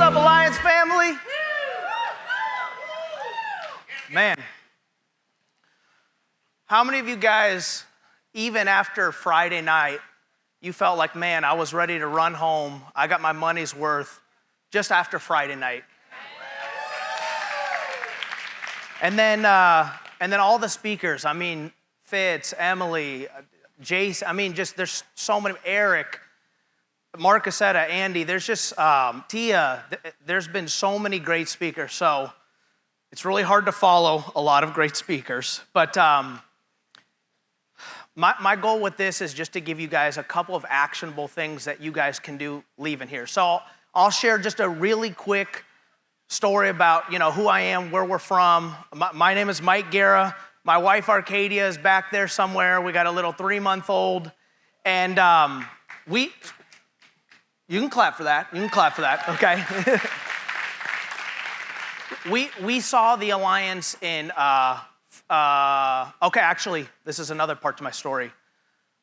up, Alliance family? Man, how many of you guys, even after Friday night, you felt like, man, I was ready to run home. I got my money's worth just after Friday night. And then all the speakers, I mean, Fitz, Emily, Jason, I mean, just there's so many, Eric, Mark Cassetta, Andy, there's just Tia, there's been so many great speakers. So it's really hard to follow a lot of great speakers. But my goal with this is just to give you guys a couple of actionable things that you guys can do leaving here. So I'll share just a really quick story about, who I am, where we're from. My name is Mike Guerra. My wife Arcadia is back there somewhere. We got a little 3-month-old. And you can clap for that. You can clap for that, okay? we saw the Alliance in, okay, actually, this is another part to my story.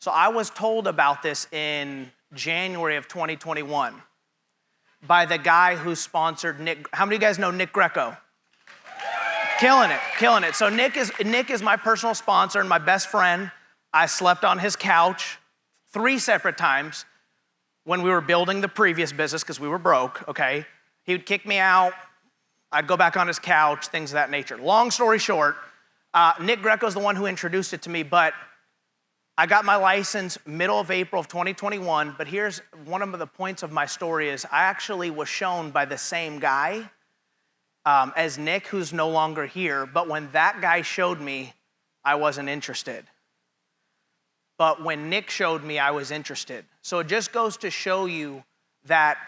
So I was told about this in January of 2021 by the guy who sponsored Nick. How many of you guys know Nick Greco? Killing it. So Nick is my personal sponsor and my best friend. I slept on his couch 3 separate times when we were building the previous business because we were broke, okay? He would kick me out. I'd go back on his couch, things of that nature. Long story short, Nick Greco's the one who introduced it to me, but I got my license middle of April of 2021, but here's one of the points of my story is I actually was shown by the same guy as Nick, who's no longer here, but when that guy showed me, I wasn't interested. But when Nick showed me, I was interested. So it just goes to show you that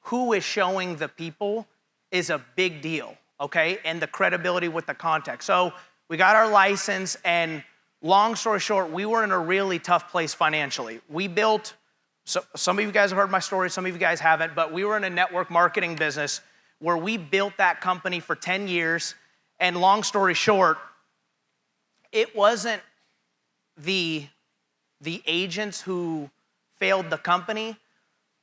who is showing the people is a big deal, okay? And the credibility with the context. So we got our license, and long story short, we were in a really tough place financially. We built, so some of you guys have heard my story, some of you guys haven't, but we were in a network marketing business where we built that company for 10 years. And long story short, it wasn't the agents who failed the company,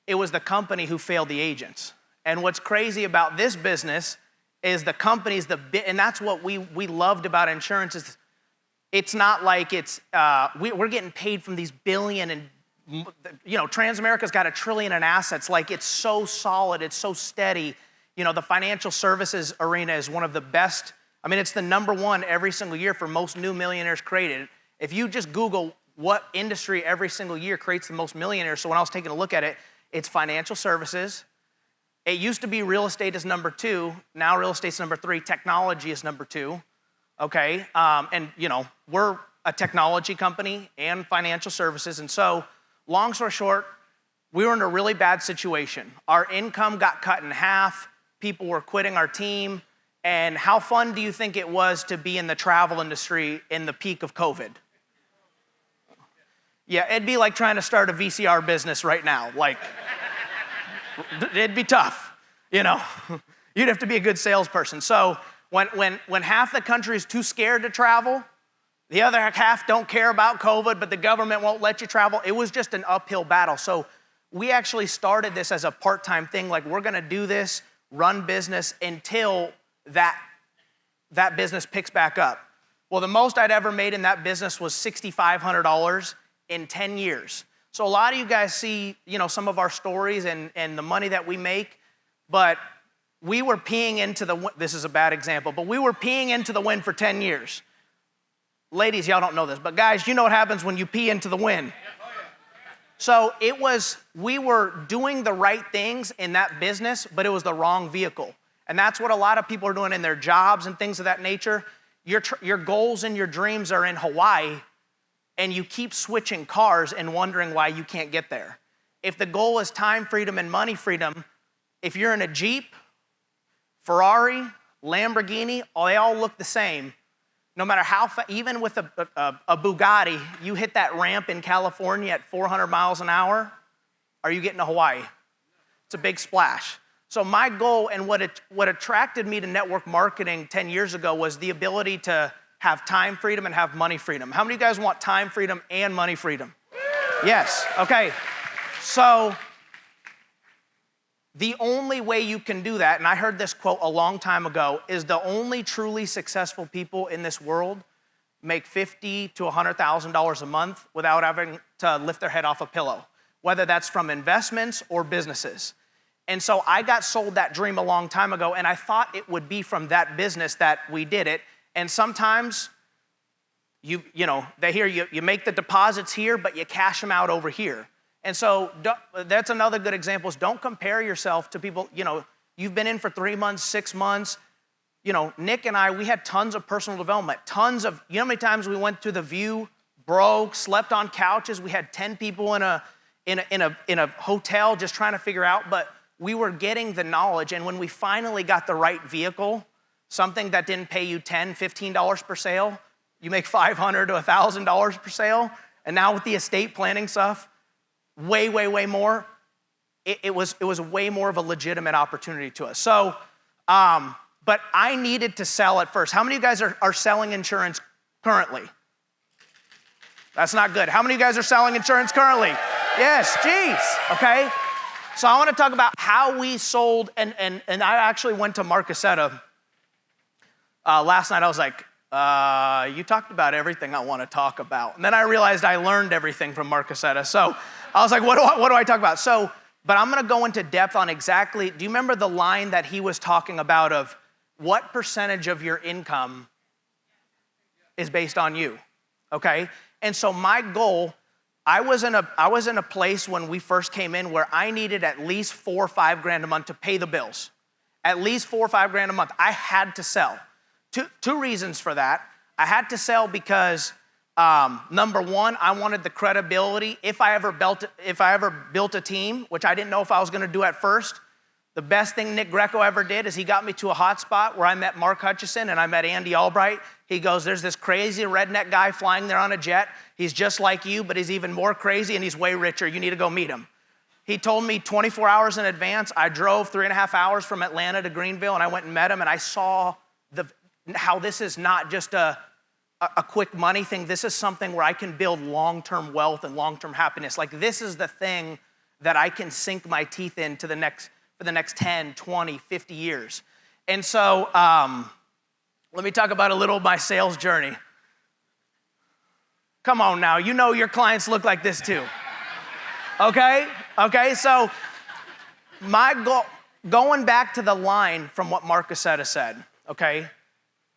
it was the company who failed the agents. And what's crazy about this business is the company's and that's what we loved about insurance is it's not like it's, we're getting paid from these billion and, Transamerica's got $1 trillion in assets. Like it's so solid, it's so steady. The financial services arena is one of the best. I mean, it's the #1 every single year for most new millionaires created. If you just Google what industry every single year creates the most millionaires, so when I was taking a look at it, it's financial services. It used to be real estate is #2. Now real estate's #3. Technology is #2. Okay, and we're a technology company and financial services. And so, long story short, we were in a really bad situation. Our income got cut in half. People were quitting our team. And how fun do you think it was to be in the travel industry in the peak of COVID? Yeah, it'd be like trying to start a VCR business right now. Like, it'd be tough, You'd have to be a good salesperson. So when half the country is too scared to travel, the other half don't care about COVID, but the government won't let you travel, it was just an uphill battle. So we actually started this as a part-time thing, like we're gonna do this, run business until that business picks back up. Well, the most I'd ever made in that business was $6,500 in 10 years. So a lot of you guys see, some of our stories and the money that we make, but we were peeing into the, this is a bad example, but we were peeing into the wind for 10 years. Ladies, y'all don't know this, but guys, you know what happens when you pee into the wind. So we were doing the right things in that business, but it was the wrong vehicle. And that's what a lot of people are doing in their jobs and things of that nature. Your goals and your dreams are in Hawaii, and you keep switching cars and wondering why you can't get there. If the goal is time freedom and money freedom, if you're in a Jeep, Ferrari, Lamborghini, they all look the same. No matter how, even with a Bugatti, you hit that ramp in California at 400 miles an hour, are you getting to Hawaii? It's a big splash. So my goal and what attracted me to network marketing 10 years ago was the ability to have time freedom and have money freedom. How many of you guys want time freedom and money freedom? Yes, okay. So The only way you can do that, and I heard this quote a long time ago, is the only truly successful people in this world make $50,000 to $100,000 a month without having to lift their head off a pillow, whether that's from investments or businesses. And so I got sold that dream a long time ago, and I thought it would be from that business that we did it. And sometimes you make the deposits here, but you cash them out over here. And so that's another good example is don't compare yourself to people, you've been in for 3 months, 6 months. Nick and I, we had tons of personal development, how many times we went to the View, broke, slept on couches. We had 10 people in a hotel just trying to figure out, but we were getting the knowledge. And when we finally got the right vehicle, something that didn't pay you $10, $15 per sale, you make $500 to $1,000 per sale. And now with the estate planning stuff, way, way, way more. It was way more of a legitimate opportunity to us. So, but I needed to sell it first. How many of you guys are selling insurance currently? That's not good. How many of you guys are selling insurance currently? Yes, geez, okay. So I want to talk about how we sold, and I actually went to Marcusetta last night. I was like, you talked about everything I want to talk about. And then I realized I learned everything from Marcusetta. So I was like, what do I talk about? But I'm going to go into depth on exactly, do you remember the line that he was talking about of what percentage of your income is based on you, okay? And so my goal, I was in a place when we first came in where I needed at least $4 or $5 grand a month to pay the bills. At least $4 or $5 grand a month. I had to sell. Two reasons for that. I had to sell because number one, I wanted the credibility. If I ever built a team, which I didn't know if I was going to do at first, the best thing Nick Greco ever did is he got me to a hot spot where I met Mark Hutchison and I met Andy Albright. He goes, there's this crazy redneck guy flying there on a jet. He's just like you, but he's even more crazy and he's way richer. You need to go meet him. He told me 24 hours in advance. I drove 3.5 hours from Atlanta to Greenville and I went and met him and I saw how this is not just a quick money thing. This is something where I can build long-term wealth and long-term happiness. Like this is the thing that I can sink my teeth into for the next 10, 20, 50 years. And so let me talk about a little of my sales journey. Come on now, you know your clients look like this too. Okay, so my goal, going back to the line from what Marcusetta said, okay?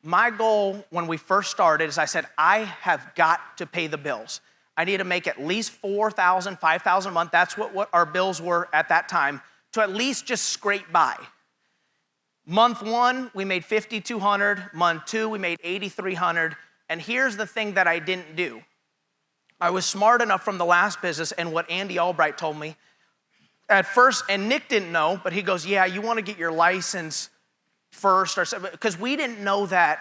My goal when we first started is I said, I have got to pay the bills. I need to make at least $4,000, $5,000 a month. That's what our bills were at that time, to at least just scrape by. Month one, we made $5,200. Month two, we made $8,300. And here's the thing that I didn't do. I was smart enough from the last business and what Andy Albright told me. At first, and Nick didn't know, but he goes, yeah, you want to get your license first, because we didn't know that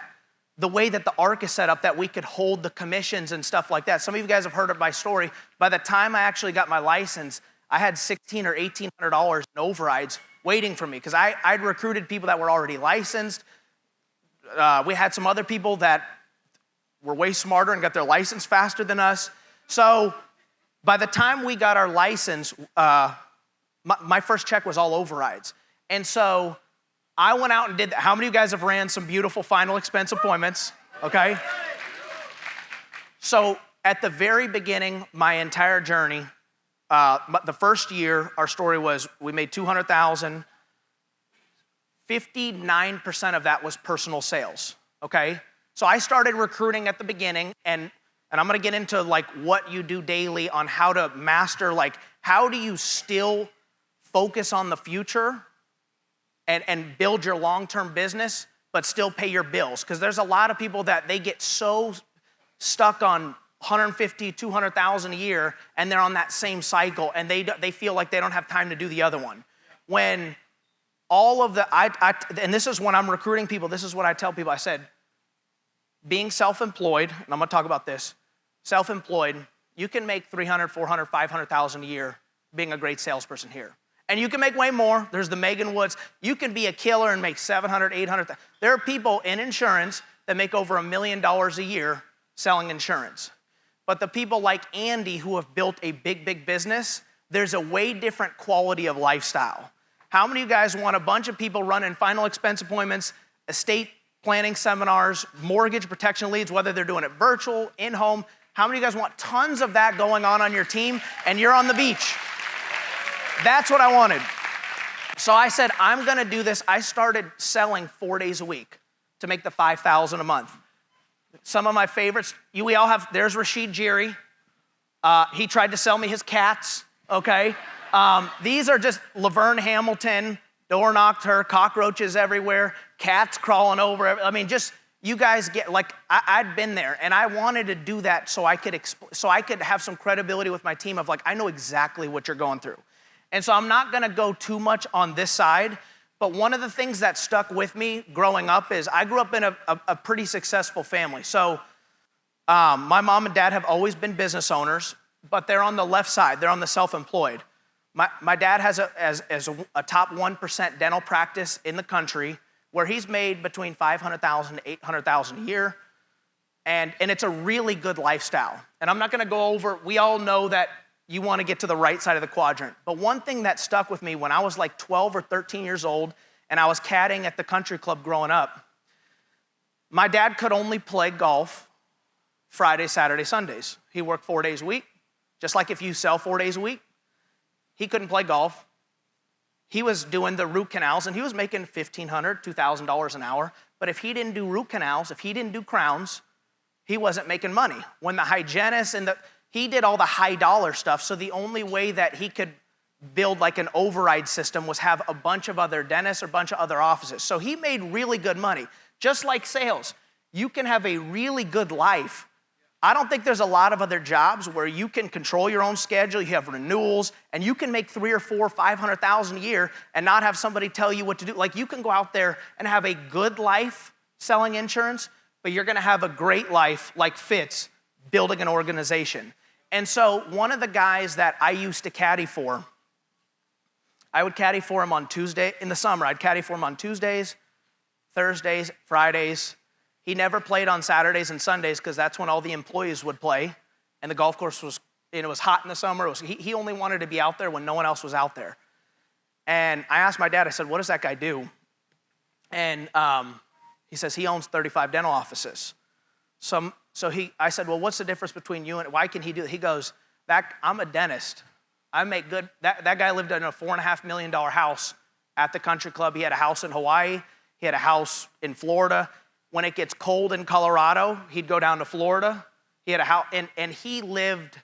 the way that the ARC is set up, that we could hold the commissions and stuff like that. Some of you guys have heard of my story. By the time I actually got my license, I had $1,600 or $1,800 in overrides waiting for me because I'd recruited people that were already licensed. We had some other people that were way smarter and got their license faster than us. So by the time we got our license, my first check was all overrides. And so I went out and did that. How many of you guys have ran some beautiful final expense appointments? Okay. So at the very beginning, my entire journey, the first year, our story was we made $200,000. 59% of that was personal sales. Okay. So I started recruiting at the beginning, and I'm going to get into like what you do daily on how to master, like how do you still focus on the future and build your long-term business, but still pay your bills. Because there's a lot of people that they get so stuck on 150, 200,000 a year, and they're on that same cycle, and they feel like they don't have time to do the other one. When all of and this is when I'm recruiting people, this is what I tell people. I said, being self-employed, and I'm gonna talk about this, self-employed, you can make 300, 400, 500,000 a year being a great salesperson here. And you can make way more. There's the Megan Woods. You can be a killer and make 700, 800. There are people in insurance that make over $1 million a year selling insurance. But the people like Andy who have built a big, big business, there's a way different quality of lifestyle. How many of you guys want a bunch of people running final expense appointments, estate planning seminars, mortgage protection leads, whether they're doing it virtual, in-home? How many of you guys want tons of that going on your team and you're on the beach? That's what I wanted. So I said, I'm gonna do this. I started selling 4 days a week to make the $5,000 a month. Some of my favorites, we all have, there's Rashid Jiri. He tried to sell me his cats, okay? These are just Laverne Hamilton, door knocked her, cockroaches everywhere, cats crawling over. I mean, just, you guys get, like, I'd been there, and I wanted to do that so I could have some credibility with my team of like, I know exactly what you're going through. And so I'm not gonna go too much on this side, but one of the things that stuck with me growing up is I grew up in a pretty successful family. So my mom and dad have always been business owners, but they're on the left side, they're on the self-employed. My dad has a top 1% dental practice in the country where he's made between $500,000 to $800,000 a year. And it's a really good lifestyle. And I'm not gonna go over, we all know that you wanna get to the right side of the quadrant. But one thing that stuck with me when I was like 12 or 13 years old and I was caddying at the country club growing up, my dad could only play golf Friday, Saturday, Sundays. He worked 4 days a week. Just like if you sell 4 days a week, he couldn't play golf. He was doing the root canals and he was making $1,500, $2,000 an hour. But if he didn't do root canals, if he didn't do crowns, he wasn't making money. When the hygienist he did all the high dollar stuff, so the only way that he could build like an override system was have a bunch of other dentists or a bunch of other offices. So he made really good money. Just like sales, you can have a really good life. I don't think there's a lot of other jobs where you can control your own schedule, you have renewals, and you can make 3 or 4, 500,000 a year and not have somebody tell you what to do. Like you can go out there and have a good life selling insurance, but you're gonna have a great life like Fitz building an organization. And so one of the guys that I used to caddy for, I would caddy for him on Tuesday, in the summer, I'd caddy for him on Tuesdays, Thursdays, Fridays. He never played on Saturdays and Sundays because that's when all the employees would play. And the golf course was, it was hot in the summer. He only wanted to be out there when no one else was out there. And I asked my dad, I said, what does that guy do? And he says, he owns 35 dental offices. I said, well, what's the difference between you and, why can he do it? He goes, I'm a dentist. I make good, that guy lived in a $4.5 million house at the country club. He had a house in Hawaii. He had a house in Florida. When it gets cold in Colorado, he'd go down to Florida. He had a house, and he lived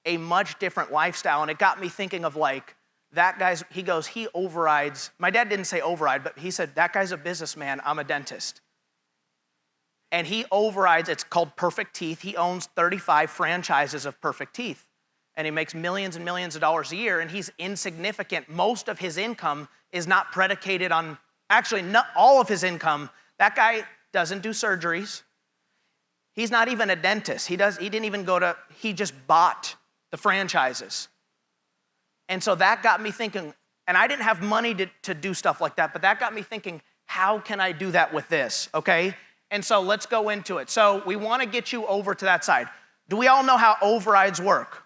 a much different lifestyle. And it got me thinking of like, that guy's, he goes, he overrides. My dad didn't say override, but he said, that guy's a businessman, I'm a dentist. And he overrides, it's called Perfect Teeth. He owns 35 franchises of Perfect Teeth. And he makes millions and millions of dollars a year, and he's insignificant. Most of his income is not predicated on, actually not all of his income. That guy doesn't do surgeries. He's not even a dentist. He didn't even he just bought the franchises. And so that got me thinking, and I didn't have money to do stuff like that, but that got me thinking, how can I do that with this, okay? And so let's go into it. So we wanna get you over to that side. Do we all know how overrides work?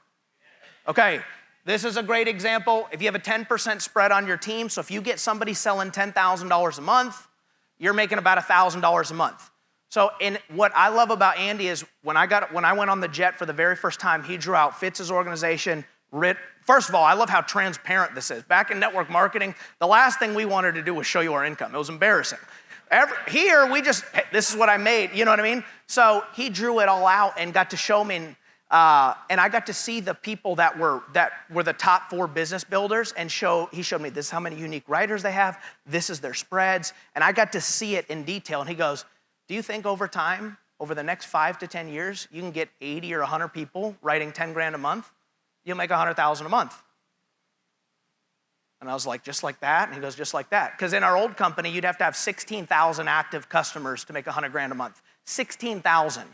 Okay, this is a great example. If you have a 10% spread on your team, so if you get somebody selling $10,000 a month, you're making about $1,000 a month. So what I love about Andy is when I went on the jet for the very first time, he drew out Fitz's organization. First of all, I love how transparent this is. Back in network marketing, the last thing we wanted to do was show you our income. It was embarrassing. Here, hey, this is what I made, you know what I mean? So he drew it all out and got to show me, and I got to see the people that were the top 4 business builders, and he showed me this is how many unique writers they have, this is their spreads, and I got to see it in detail. And he goes, do you think over time, over the next 5 to 10 years, you can get 80 or 100 people writing 10 grand a month? You'll make 100,000 a month. And I was like, just like that? And he goes, just like that. Because in our old company, you'd have to have 16,000 active customers to make 100 grand a month. 16,000.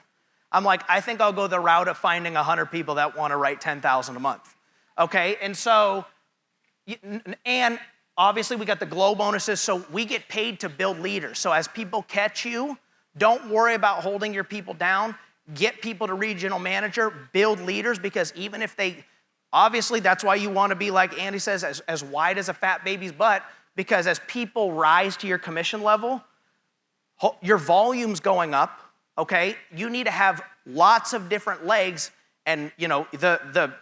I'm like, I think I'll go the route of finding 100 people that want to write 10,000 a month. Okay, and so, and obviously we got the glow bonuses, so we get paid to build leaders. So as people catch you, don't worry about holding your people down. Get people to regional manager, build leaders, because even if obviously that's why you want to be, like Andy says, as wide as a fat baby's butt, because as people rise to your commission level, your volume's going up, okay? You need to have lots of different legs, and the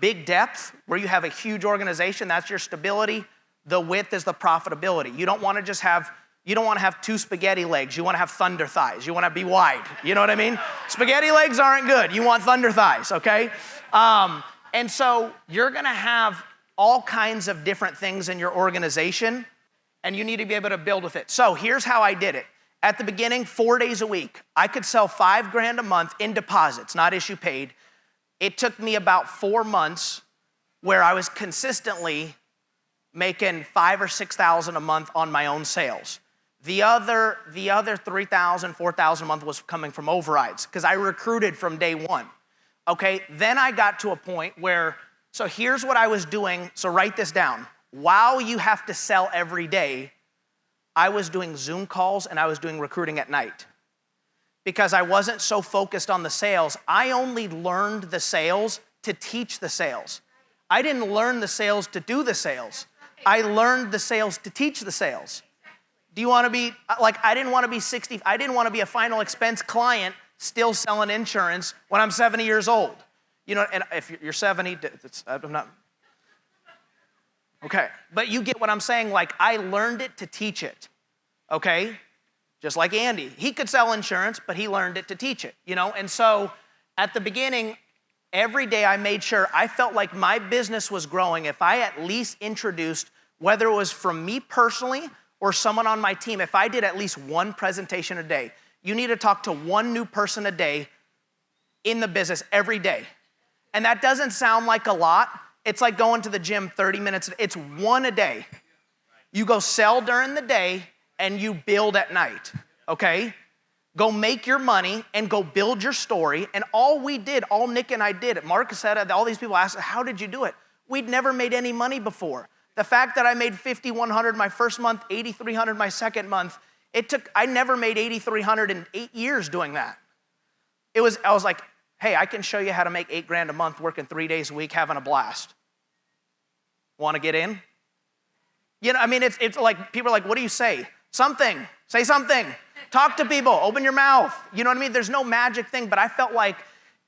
big depth where you have a huge organization, that's your stability. The width is the profitability. You don't want to have two spaghetti legs. You want to have thunder thighs. You want to be wide. You know what I mean? Spaghetti legs aren't good. You want thunder thighs, okay? And so you're going to have all kinds of different things in your organization, and you need to be able to build with it. So here's how I did it. At the beginning, 4 days a week, I could sell $5,000 a month in deposits, not issue paid. It took me about 4 months where I was consistently making $5,000 or $6,000 a month on my own sales. The other $3,000, $4,000 a month was coming from overrides because I recruited from day one. Okay, then I got to a point where, so here's what I was doing. So write this down. While you have to sell every day, I was doing Zoom calls and I was doing recruiting at night because I wasn't so focused on the sales. I only learned the sales to teach the sales. I didn't learn the sales to do the sales. I learned the sales to teach the sales. Do you want to be, I didn't want to be a final expense client still selling insurance when I'm 70 years old. You know, and if you're 70, I'm not, okay. But you get what I'm saying, I learned it to teach it, okay? Just like Andy. He could sell insurance, but he learned it to teach it, And so at the beginning, every day I made sure I felt like my business was growing if I at least introduced, whether it was from me personally or someone on my team, if I did at least one presentation a day. You need to talk to one new person a day in the business every day. And that doesn't sound like a lot. It's like going to the gym 30 minutes. It's one a day. You go sell during the day and you build at night, okay? Go make your money and go build your story. And all Nick and I did, Marcus said, all these people asked, how did you do it? We'd never made any money before. The fact that I made $5,100 my first month, $8,300 my second month, I never made $8,300 in 8 years doing that. I was like, hey, I can show you how to make $8,000 a month working 3 days a week, having a blast. Want to get in? It's like, people are like, what do you say? Something, say something. Talk to people, open your mouth. You know what I mean? There's no magic thing, but I felt like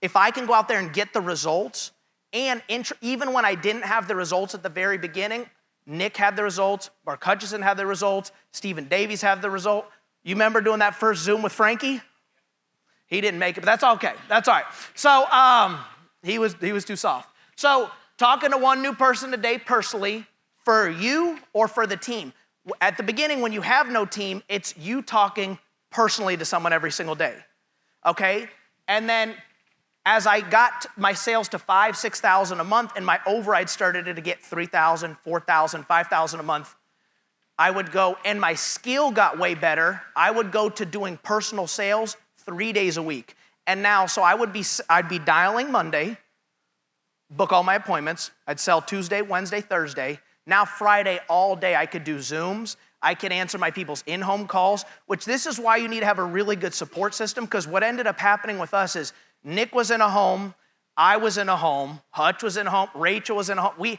if I can go out there and get the results, and even when I didn't have the results at the very beginning, Nick had the results, Mark Hutchison had the results, Stephen Davies had the result. You remember doing that first Zoom with Frankie? He didn't make it, but that's okay. That's all right. So he was too soft. So talking to one new person a day personally for you or for the team. At the beginning, when you have no team, it's you talking personally to someone every single day, okay? And then as I got my sales to $5,000, $6,000 a month and my override started to get $3,000, $4,000, $5,000 a month, I would go, and my skill got way better. I would go to doing personal sales 3 days a week. And now, so I'd be dialing Monday, book all my appointments. I'd sell Tuesday, Wednesday, Thursday. Now Friday all day I could do Zooms. I could answer my people's in-home calls, which this is why you need to have a really good support system, because what ended up happening with us is Nick was in a home, I was in a home, Hutch was in a home, Rachel was in a home.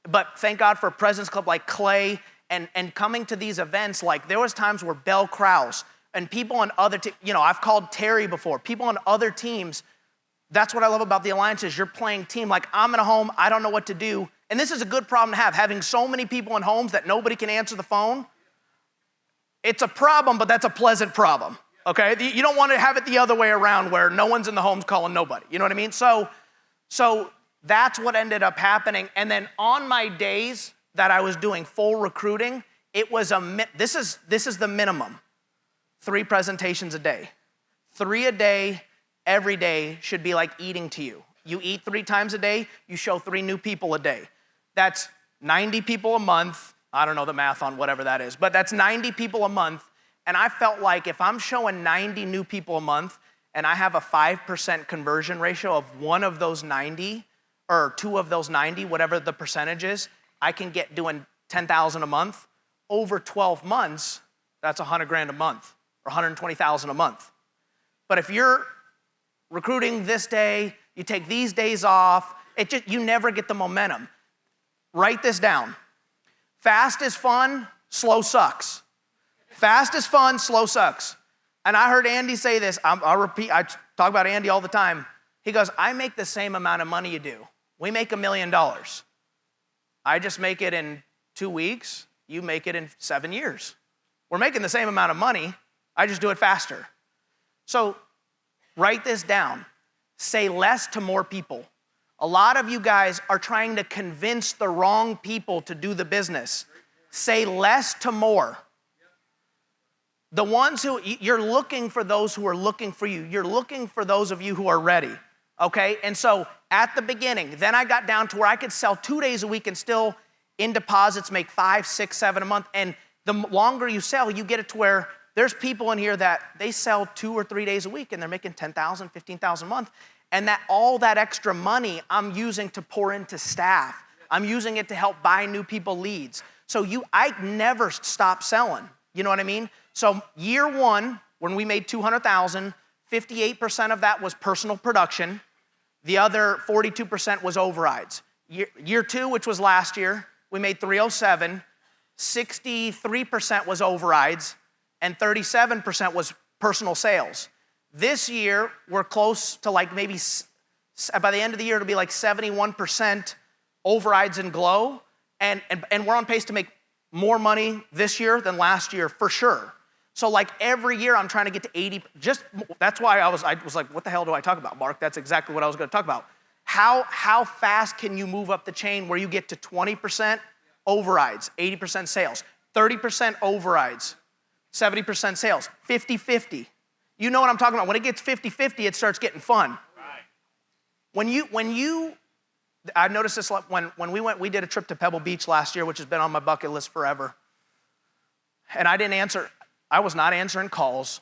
But thank God for a President's Club like Clay and coming to these events, like there was times where Bell Krause and people on other teams, I've called Terry before, people on other teams. That's what I love about the alliances. You're playing team. Like I'm in a home, I don't know what to do. And this is a good problem to have, having so many people in homes that nobody can answer the phone. It's a problem, but that's a pleasant problem, okay? You don't want to have it the other way around where no one's in the homes calling nobody. You know what I mean? So that's what ended up happening. And then on my days that I was doing full recruiting, it was this is the minimum. 3 presentations a day. 3 a day, every day should be like eating to you. You eat 3 times a day, you show 3 new people a day. That's 90 people a month. I don't know the math on whatever that is, but that's 90 people a month. And I felt like if I'm showing 90 new people a month and I have a 5% conversion ratio of one of those 90 or 2 of those 90, whatever the percentage is, I can get doing 10,000 a month. Over 12 months, that's $100,000 a month or 120,000 a month. But if you're recruiting this day, you take these days off, you never get the momentum. Write this down. Fast is fun, slow sucks. Fast is fun, slow sucks. And I heard Andy say this, I'll repeat, I talk about Andy all the time. He goes, I make the same amount of money you do. We make $1 million. I just make it in 2 weeks, you make it in 7 years. We're making the same amount of money, I just do it faster. So write this down. Say less to more people. A lot of you guys are trying to convince the wrong people to do the business. Say less to more. The ones who, you're looking for those who are looking for you. You're looking for those of you who are ready, okay? And so at the beginning, then I got down to where I could sell 2 days a week and still in deposits make 5, 6, 7 a month. And the longer you sell, you get it to where there's people in here that they sell 2 or 3 days a week and they're making $10,000, $15,000 a month. And that all that extra money I'm using to pour into staff. I'm using it to help buy new people leads. So I never stop selling. You know what I mean? So year one, when we made $200,000, 58% of that was personal production. The other 42% was overrides. Year two, which was last year, we made $307. 63% was overrides, and 37% was personal sales. This year, we're close to like maybe, by the end of the year, it'll be like 71% overrides and glow, and we're on pace to make more money this year than last year for sure. So like every year, I'm trying to get to 80, that's why I was like, what the hell do I talk about, Mark? That's exactly what I was gonna talk about. How fast can you move up the chain where you get to 20% overrides, 80% sales, 30% overrides, 70% sales, 50-50. You know what I'm talking about. When it gets 50-50, it starts getting fun. Right. I noticed this when we did a trip to Pebble Beach last year, which has been on my bucket list forever. And I was not answering calls.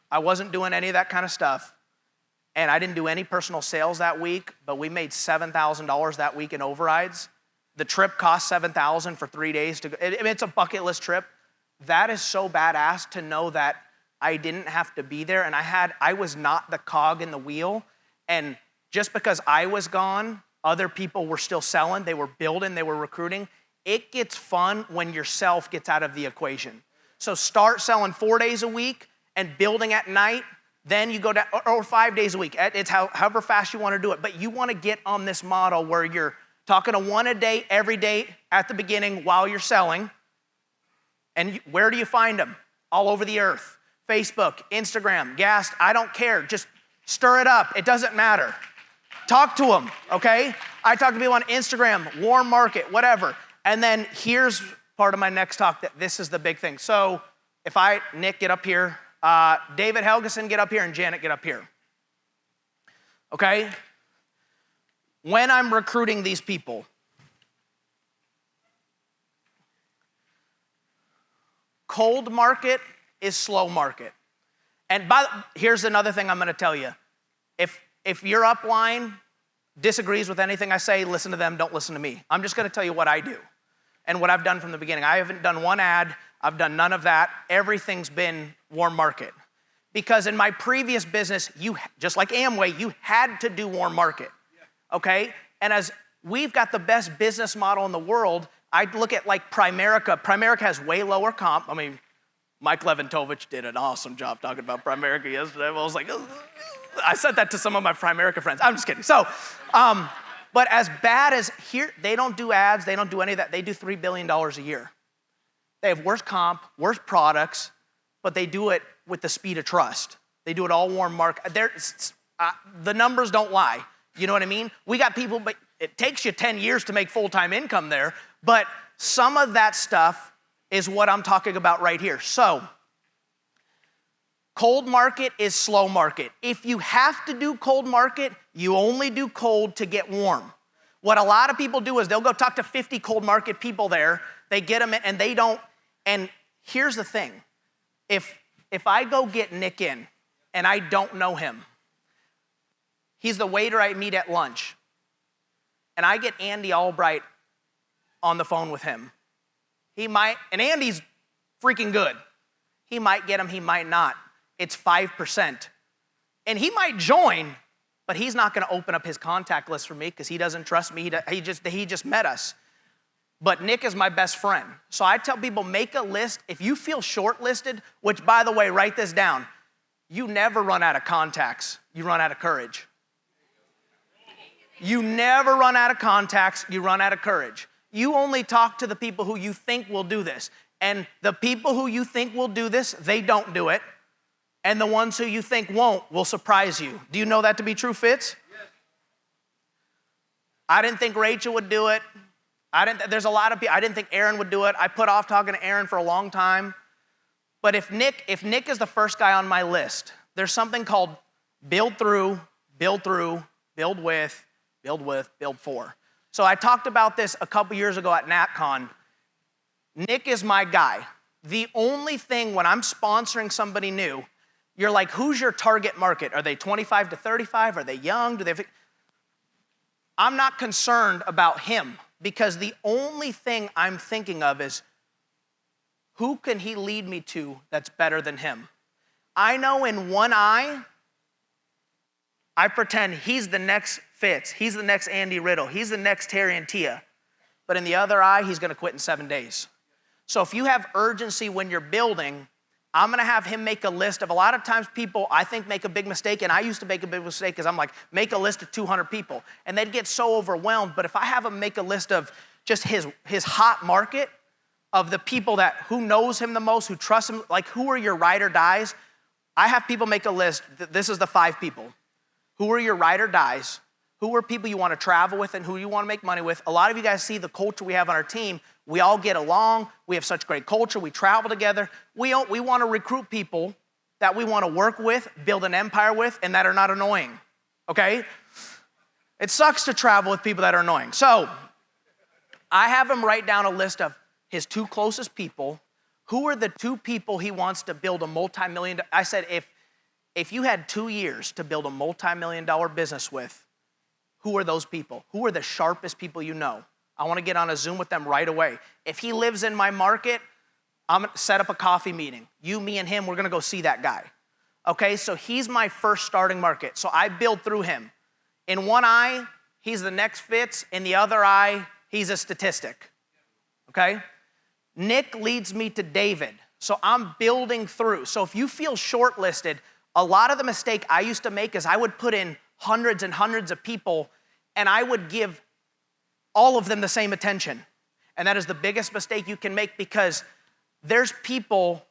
I wasn't doing any of that kind of stuff. And I didn't do any personal sales that week, but we made $7,000 that week in overrides. The trip cost $7,000 for 3 days to go. It's a bucket list trip. That is so badass to know that I didn't have to be there and I was not the cog in the wheel. And just because I was gone, other people were still selling, they were building, they were recruiting. It gets fun when yourself gets out of the equation. So start selling 4 days a week and building at night, then you go down, or 5 days a week. It's however fast you want to do it. But you want to get on this model where you're talking to one a day, every day at the beginning while you're selling. And where do you find them? All over the earth. Facebook, Instagram, Gas, I don't care. Just stir it up. It doesn't matter. Talk to them, okay? I talk to people on Instagram, warm market, whatever. And then here's part of my next talk that this is the big thing. So if Nick, get up here. David Helgeson, get up here, and Janet, get up here. Okay? When I'm recruiting these people, cold market is slow market. And here's another thing I'm gonna tell you. If your upline disagrees with anything I say, listen to them, don't listen to me. I'm just gonna tell you what I do and what I've done from the beginning. I haven't done one ad, I've done none of that. Everything's been warm market. Because in my previous business, just like Amway, you had to do warm market, okay? And as we've got the best business model in the world, I look at like Primerica. Primerica has way lower comp. I mean, Mike Leventovich did an awesome job talking about Primerica yesterday. I was like, I said that to some of my Primerica friends. I'm just kidding. So, but as bad as here, they don't do ads, they don't do any of that. They do $3 billion a year. They have worse comp, worse products, but they do it with the speed of trust. They do it all warm market. The numbers don't lie. You know what I mean? We got people, but it takes you 10 years to make full-time income there, but some of that stuff is what I'm talking about right here. So, cold market is slow market. If you have to do cold market, you only do cold to get warm. What a lot of people do is they'll go talk to 50 cold market people there, they get them and they don't, and here's the thing. If I go get Nick in and I don't know him, he's the waiter I meet at lunch, and I get Andy Albright on the phone with him. And Andy's freaking good. He might get him, he might not. It's 5%. And he might join, but he's not gonna open up his contact list for me because he doesn't trust me. He just met us. but Nick is my best friend. So I tell people, make a list. If you feel shortlisted, which by the way, write this down, you never run out of contacts, you run out of courage. You never run out of contacts, you run out of courage. You only talk to the people who you think will do this. And the people who you think will do this, they don't do it. And the ones who you think won't will surprise you. Do you know that to be true, Fitz? Yes. I didn't think Rachel would do it. There's a lot of people, I didn't think Aaron would do it. I put off talking to Aaron for a long time. But if Nick is the first guy on my list, there's something called build through, build with, build for. So I talked about this a couple years ago at NatCon. Nick is my guy. The only thing when I'm sponsoring somebody new, you're like, who's your target market? Are they 25 to 35? Are they young? I'm not concerned about him because the only thing I'm thinking of is who can he lead me to that's better than him? I know in one eye, I pretend he's the next Fitz, he's the next Andy Riddle, he's the next Terry and Tia. But in the other eye, he's gonna quit in 7 days. So if you have urgency when you're building, I'm gonna have him make a list of, a lot of times people, I think, make a big mistake, and I used to make a big mistake because I'm like, make a list of 200 people, and they'd get so overwhelmed. But if I have him make a list of just his hot market, of the people who knows him the most, who trusts him, like who are your ride or dies, I have people make a list, this is the 5 people. Who are your ride or dies? Who are people you want to travel with and who you want to make money with? A lot of you guys see the culture we have on our team. We all get along. We have such great culture. We travel together. We want to recruit people that we want to work with, build an empire with, and that are not annoying, okay? It sucks to travel with people that are annoying. So I have him write down a list of his 2 closest people. Who are the 2 people he wants to build a multi-million? I said, if you had 2 years to build a multi-million-dollar business with, who are those people? Who are the sharpest people you know? I want to get on a Zoom with them right away. If he lives in my market, I'm going to set up a coffee meeting. You, me, and him, we're going to go see that guy. Okay, so he's my first starting market. So I build through him. In one eye, he's the next Fitz. In the other eye, he's a statistic. Okay? Nick leads me to David. So I'm building through. So if you feel shortlisted, a lot of the mistake I used to make is I would put in hundreds and hundreds of people, and I would give all of them the same attention. And that is the biggest mistake you can make because there's people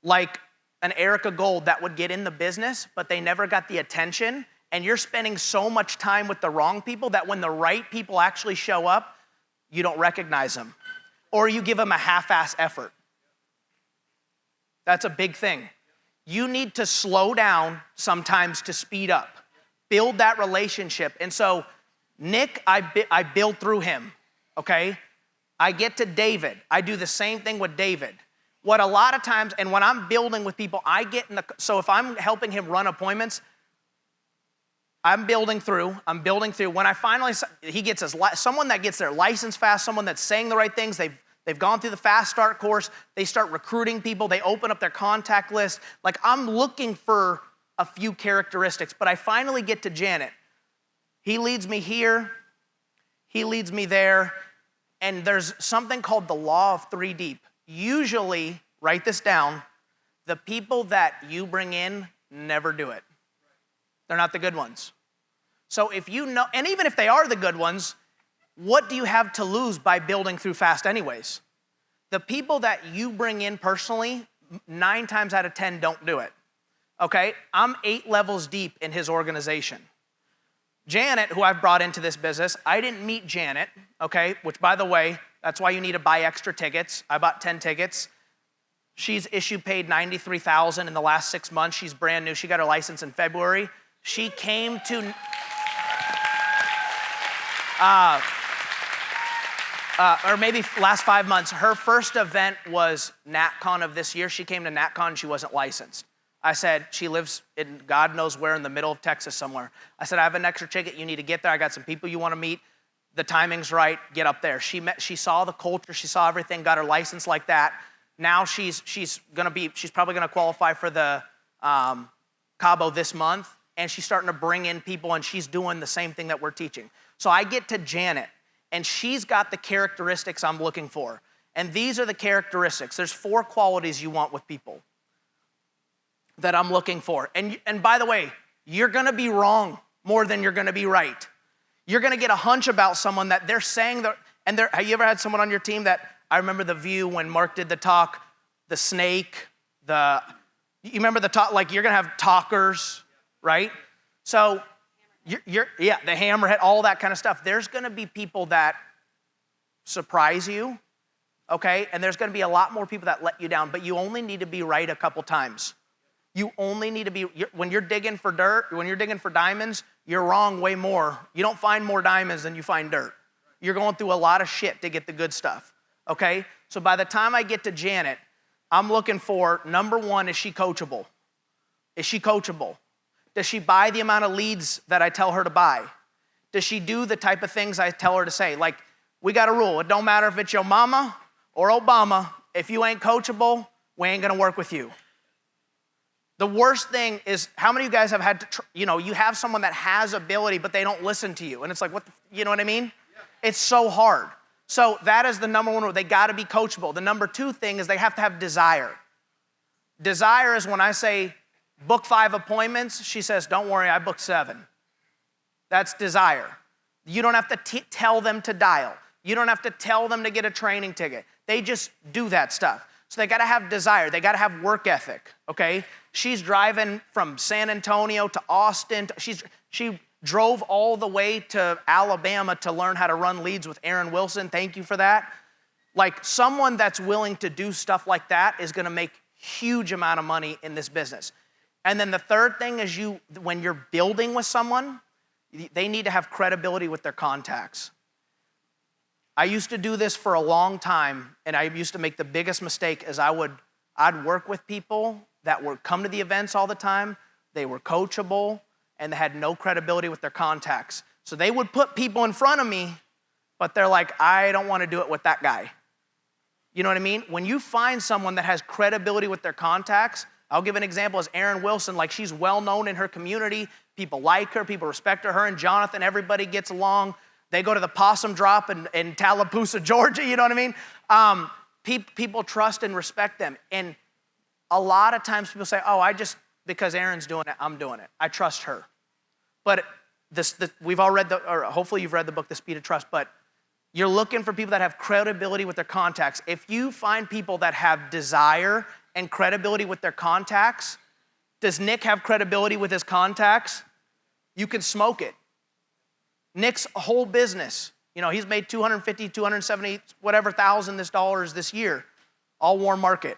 like an Erica Gold that would get in the business, but they never got the attention, and you're spending so much time with the wrong people that when the right people actually show up, you don't recognize them, or you give them a half-ass effort. That's a big thing. You need to slow down sometimes to speed up. Build that relationship. And so Nick, I build through him, okay? I get to David. I do the same thing with David. What a lot of times, and when I'm building with people, so if I'm helping him run appointments, I'm building through. When I finally, he gets someone that gets their license fast, someone that's saying the right things, they've gone through the fast start course, they start recruiting people, they open up their contact list. Like I'm looking for a few characteristics, but I finally get to Janet. He leads me here, he leads me there, and there's something called the law of 3 deep. Usually, write this down, the people that you bring in never do it. They're not the good ones. So if you know, and even if they are the good ones, what do you have to lose by building through fast anyways? The people that you bring in personally, 9 times out of 10 don't do it. Okay, I'm 8 levels deep in his organization. Janet, who I've brought into this business, I didn't meet Janet, okay, which by the way, that's why you need to buy extra tickets. I bought 10 tickets. She's paid $93,000 in the last 6 months. She's brand new. She got her license in February. She came to, or maybe last 5 months. Her first event was NatCon of this year. She came to NatCon and she wasn't licensed. I said, she lives in God knows where in the middle of Texas somewhere. I said, I have an extra ticket. You need to get there. I got some people you want to meet. The timing's right. Get up there. She saw the culture. She saw everything, got her license like that. Now she's probably going to qualify for the Cabo this month. And she's starting to bring in people and she's doing the same thing that we're teaching. So I get to Janet and she's got the characteristics I'm looking for. And these are the characteristics. There's 4 qualities you want with people that I'm looking for. And by the way, you're gonna be wrong more than you're gonna be right. You're gonna get a hunch about someone that they're saying that, and have you ever had someone on your team that, I remember the View when Mark did the talk, the snake, you remember the talk, like you're gonna have talkers, right? So, the hammerhead, all that kind of stuff. There's gonna be people that surprise you, okay? And there's gonna be a lot more people that let you down, but you only need to be right a couple times. You only need to be, when you're digging for dirt, when you're digging for diamonds, you're wrong way more. You don't find more diamonds than you find dirt. You're going through a lot of shit to get the good stuff, okay? So by the time I get to Janet, I'm looking for, number 1, is she coachable? Is she coachable? Does she buy the amount of leads that I tell her to buy? Does she do the type of things I tell her to say? Like, we got a rule. It don't matter if it's your mama or Obama. If you ain't coachable, we ain't gonna work with you. The worst thing is, how many of you guys have had to, you have someone that has ability, but they don't listen to you. And it's like, you know what I mean? Yeah. It's so hard. So that is the number 1 rule. They gotta be coachable. The number 2 thing is they have to have desire. Desire is when I say, book 5 appointments, she says, don't worry, I booked 7. That's desire. You don't have to tell them to dial. You don't have to tell them to get a training ticket. They just do that stuff. So they gotta have desire. They gotta have work ethic, okay? She's driving from San Antonio to Austin. She drove all the way to Alabama to learn how to run leads with Aaron Wilson. Thank you for that. Like, someone that's willing to do stuff like that is gonna make huge amount of money in this business. And then the third thing is when you're building with someone, they need to have credibility with their contacts. I used to do this for a long time, and I used to make the biggest mistake is I'd work with people that would come to the events all the time. They were coachable, and they had no credibility with their contacts. So they would put people in front of me, but they're like, I don't want to do it with that guy. You know what I mean? When you find someone that has credibility with their contacts, I'll give an example as Aaron Wilson, like she's well known in her community. People like her, people respect her. Her and Jonathan, everybody gets along. They go to the possum drop in Tallapoosa, Georgia, you know what I mean? People trust and respect them. And a lot of times people say, oh, because Aaron's doing it, I'm doing it. I trust her. But we've all read or hopefully you've read the book, The Speed of Trust, but you're looking for people that have credibility with their contacts. If you find people that have desire and credibility with their contacts, does Nick have credibility with his contacts? You can smoke it. Nick's whole business, he's made 250, 270, whatever thousand dollars this year, all warm market.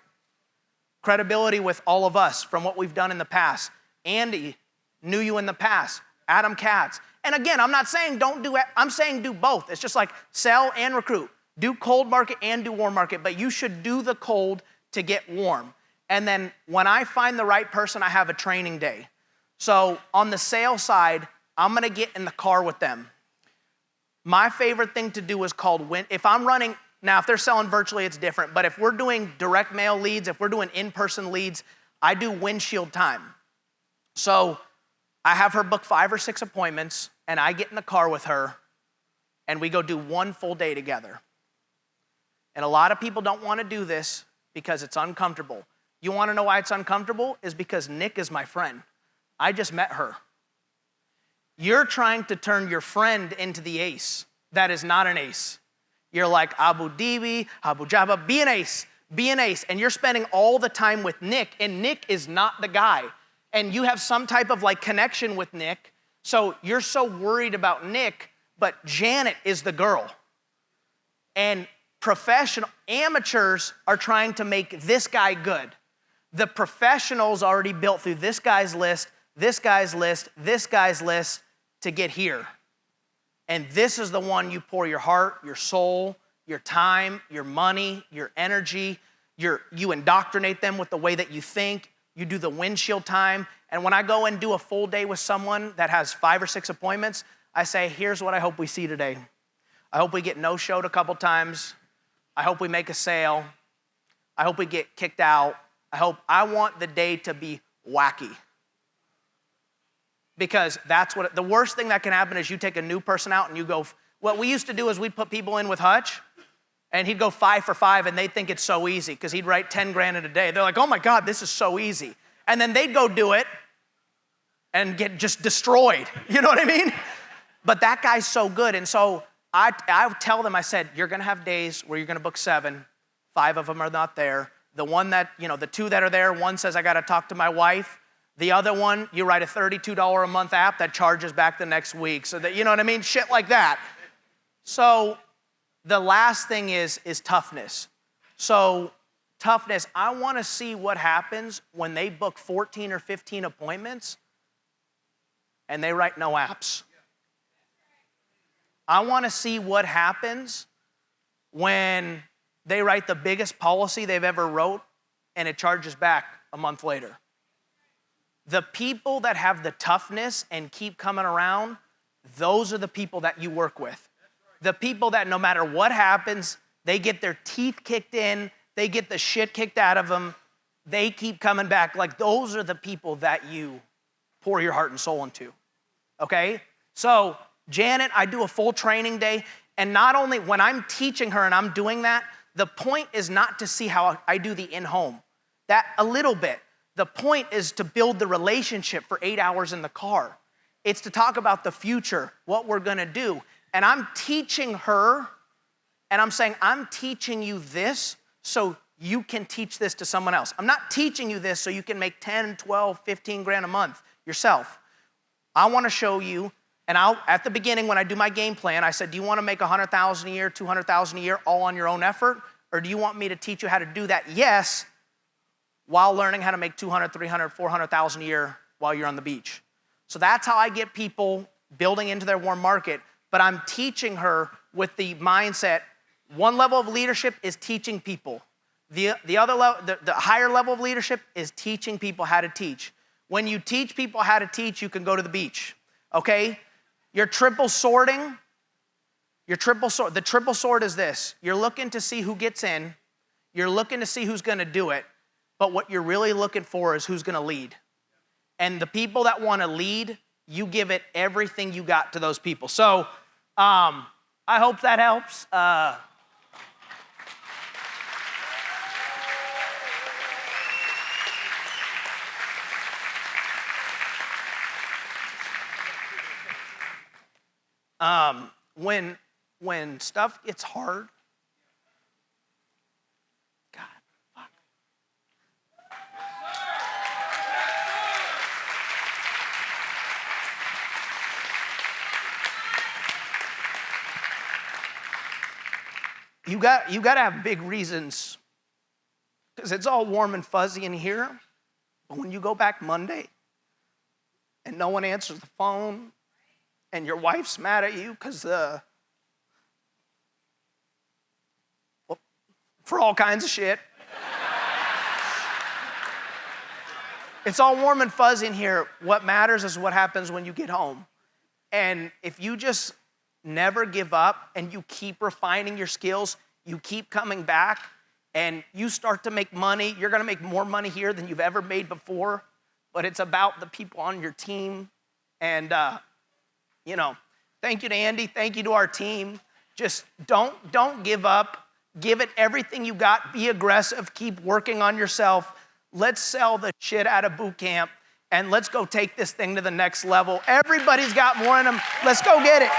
Credibility with all of us from what we've done in the past. Andy knew you in the past. Adam Katz. And again, I'm not saying don't do it. I'm saying do both. It's just like sell and recruit. Do cold market and do warm market, but you should do the cold to get warm. And then when I find the right person, I have a training day. So on the sales side, I'm gonna get in the car with them. My favorite thing to do is called if I'm running, now if they're selling virtually, it's different, but if we're doing direct mail leads, if we're doing in-person leads, I do windshield time. So I have her book 5 or 6 appointments, and I get in the car with her, and we go do one full day together. And a lot of people don't wanna do this because it's uncomfortable. You wanna know why it's uncomfortable? Is because Nick is my friend. I just met her. You're trying to turn your friend into the ace. That is not an ace. You're like Abu Dhabi, Abu Jabba, be an ace, be an ace. And you're spending all the time with Nick, and Nick is not the guy. And you have some type of connection with Nick, so you're so worried about Nick, but Janet is the girl. And amateurs are trying to make this guy good. The professionals already built through this guy's list, this guy's list, this guy's list to get here. And this is the one you pour your heart, your soul, your time, your money, your energy. You indoctrinate them with the way that you think. You do the windshield time. And when I go and do a full day with someone that has 5 or 6 appointments, I say, here's what I hope we see today. I hope we get no-showed a couple times. I hope we make a sale. I hope we get kicked out. I want the day to be wacky. Because that's what, the worst thing that can happen is you take a new person out and you go, What we used to do is we'd put people in with Hutch, and he'd go 5 for 5, and they'd think it's so easy because he'd write 10 grand in a day. They're like, oh my God, this is so easy. And then they'd go do it and get just destroyed. You know what I mean? But that guy's so good. And so I tell them, I said, you're gonna have days where you're gonna book 7, 5 of them are not there. The one that, the 2 that are there, one says, I gotta talk to my wife. The other one, you write a $32 a month app that charges back the next week. So that, you know what I mean? Shit like that. So the last thing is toughness. So toughness, I wanna see what happens when they book 14 or 15 appointments and they write no apps. I wanna see what happens when they write the biggest policy they've ever wrote and it charges back a month later. The people that have the toughness and keep coming around, those are the people that you work with. The people that no matter what happens, they get their teeth kicked in, they get the shit kicked out of them, they keep coming back. Like those are the people that you pour your heart and soul into, okay? So Janet, I do a full training day, and not only when I'm teaching her and I'm doing that, the point is not to see how I do the in-home. That a little bit. The point is to build the relationship for 8 hours in the car. It's to talk about the future, what we're gonna do. And I'm teaching her, and I'm saying, I'm teaching you this so you can teach this to someone else. I'm not teaching you this so you can make 10, 12, 15 grand a month yourself. I wanna show you, and at the beginning when I do my game plan, I said, do you wanna make 100,000 a year, 200,000 a year, all on your own effort? Or do you want me to teach you how to do that? Yes, while learning how to make 200, 300, 400,000 a year while you're on the beach. So that's how I get people building into their warm market, but I'm teaching her with the mindset, one level of leadership is teaching people. The other level, the higher level of leadership is teaching people how to teach. When you teach people how to teach, you can go to the beach, okay? Your triple sorting, the triple sort is this. You're looking to see who gets in, you're looking to see who's gonna do it, but what you're really looking for is who's gonna lead. And the people that wanna lead, you give it everything you got to those people. So I hope that helps. When stuff gets hard, God, fuck. You got to have big reasons, because it's all warm and fuzzy in here. But when you go back Monday and no one answers the phone, and your wife's mad at you because for all kinds of shit. It's all warm and fuzzy in here. What matters is what happens when you get home. And if you just never give up and you keep refining your skills, you keep coming back, and you start to make money, you're gonna make more money here than you've ever made before, but it's about the people on your team. And thank you to Andy, thank you to our team. Just don't give up. Give it everything you got. Be aggressive. Keep working on yourself. Let's sell the shit out of boot camp, and let's go take this thing to the next level. Everybody's got more in them. Let's go get it.